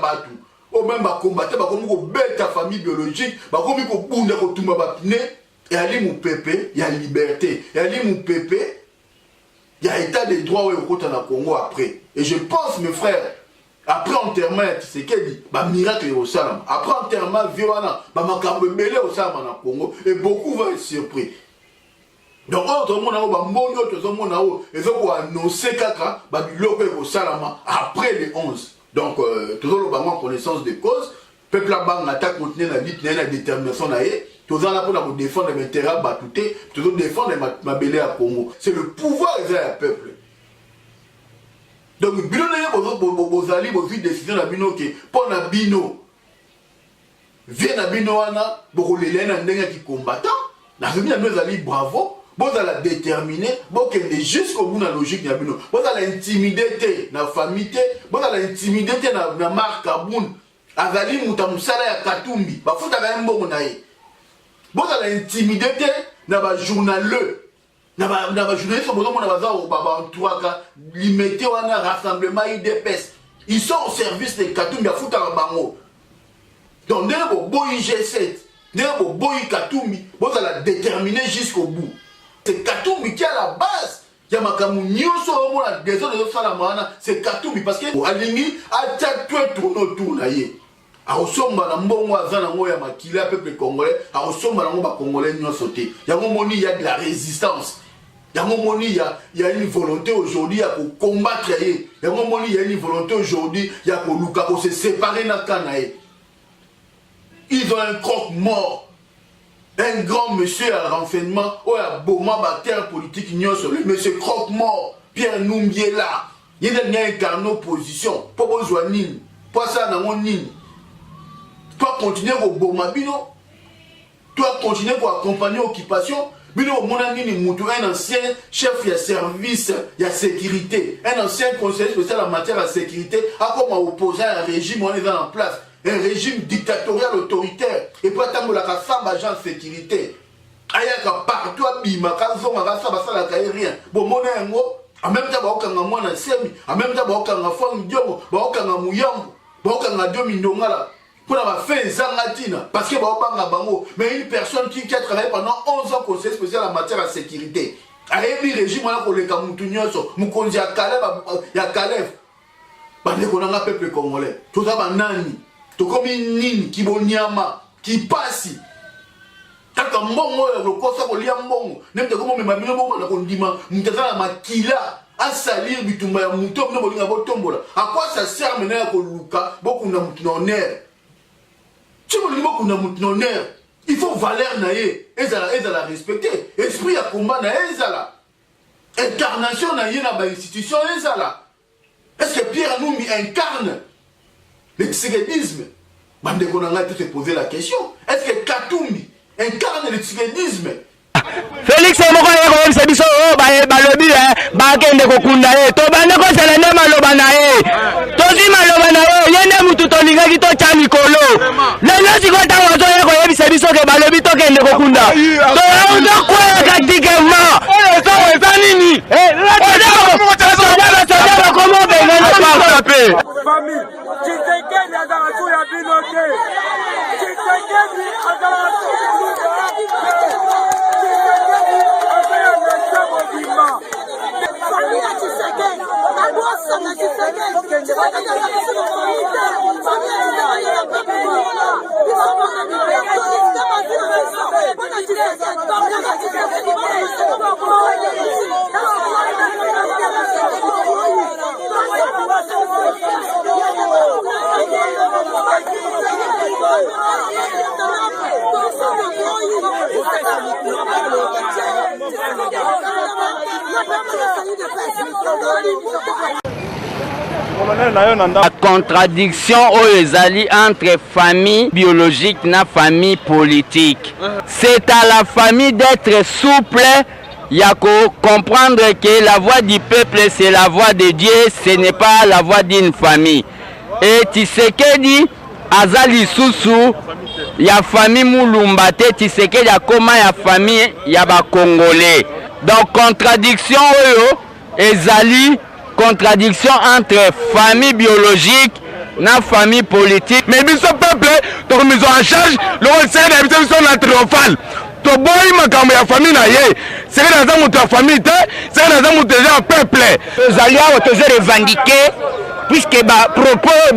batu. Au même combattre, la famille biologique, et aller mon pépé, il y a liberté. Et aller mon pépé, il y a état des droits au Congo après. Et je pense, mes frères, après enterrement, c'est qu'elle dit, miracle au salam. Après enterrement, violent, belé au salam en Congo, et beaucoup vont être surpris. Donc, tout le monde a annoncé kaka, au salam après les 11. Donc, tout le monde a connaissance de cause. Peuple là-bas, attaque contre la lutte, la détermination, tout le monde a défendre les terrains, tout le monde défendre ma belé à Congo. C'est le pouvoir des peuples. Donc, bino vous allez vous décider na bino que pour na bino vient na bino wana pour les lena ndenga qui combattant na bino nous allez bravo vous allez déterminer vous que jusqu'au bout na logique na bino vous allez intimider na famille vous allez intimider na marque aboun azali muta musala ya Katumbi ba futa ka mbongo na ye Bon, ça l'a intimidé, n'a pas journaleux. N'a pas journaliste, on a limité un rassemblement IDPS. Ils sont au service des Katumbi à foutre à Bango. Donc, dès que vous G7, dès que vous Katumbi, vous allez déterminer jusqu'au bout. C'est Katumbi qui est à la base. Il y a makamu nyonso omona des autres salamana c'est Katumbi parce que alingi atta tourne na ye. A osomba na mbongo azana ngo ya makila peuple congolais, a osomba na ngo ba congolais nyonso te. Yango moni il y a de la résistance. Yango moni il y a une volonté aujourd'hui à combattre ye. Yango moni il y a une volonté aujourd'hui ya ko luka ko se séparer na kanae. Ils ont un croque-mort. Un grand monsieur à renseignement, ou à Boma, bataire politique, le monsieur croque-mort, Pierre Numbiela, il y a incarné opposition, pas besoin de nini, pas ça dans mon nini. Toi continuer au Boma Bino, toi continuer pour accompagner l'occupation, Bino mon nini Moutou, un ancien chef de service de sécurité, un ancien conseiller spécial en matière de sécurité, a comme opposé à un régime, on est en place. Un régime dictatorial autoritaire et pas tant que la femme agent de sécurité. Ayaka partout à Bimaka, Zomaka, Sabasala, rien. Bon, mon en en même temps, Baokanga Mwana Semi, en même temps, Baokanga Fang Diomo, Baokanga Mouyambo, Baokanga Diomindongala. Pour avoir fait Zangatina, parce que Baokanga Bango, mais une personne qui a travaillé pendant 11 ans conseil spécial en matière de sécurité. Ayebi régime, on a pour les Kamoutounioso, Moukonzi à Kaleb, ya Kaleb. Bande qu'on a un peuple congolais. Tout ça, Nani. Tout comme une nini qui bonyama qui passe. Tant mbongo le kosa ko lia mbongo. Nem te comme ma bino mbongo na kondima, mutazana makila a salir bitumba ya muto no bolinga botombola. À quoi ça sert maintenant ko luka beaucoup na mutnoner. Tu bolinga beaucoup na mutnoner. Il faut valeur na ye, ezala respecter. Esprit ya combat na ezala. Incarnation na ye na ba institution ezala. Est-ce que Pierre Numbi incarne le tsigédisme? Bande Konanga te poser la question. Est-ce que Katumbi incarne le tsigédisme? Félix Mokoye ko sebiso balobi bakende kokunda ye to bande ko selene maloba na ye to zi maloba na ye yende mutu to lingaki to cha mikolo lelo siko tango to ye ko yebisa biso ke balobi to kende kokunda to ndo kwa katikema so eza nini comment benga na taper famille Tshisekedi azala tu ya binote Tshisekedi azala La contradiction aux alliés entre famille biologique et famille politique. C'est à la famille d'être souple, il y a qu'à comprendre que la voix du peuple c'est la voix de Dieu, ce n'est pas la voix d'une famille. Et Tshisekedi azali susu, il y a famille Mulumbate, Tshisekedi a comment il y a famille, il y a ba Congolais. Donc contradiction ezali contradiction entre famille biologique na famille politique. Mais biso peuple to miso en charge le conseil d'habitation na triomphal to boy makambo ya famille na ye c'est que dans mutu ya famille te c'est que dans mutu ya peuple ezali awa tozo revendiquer puisque ba propos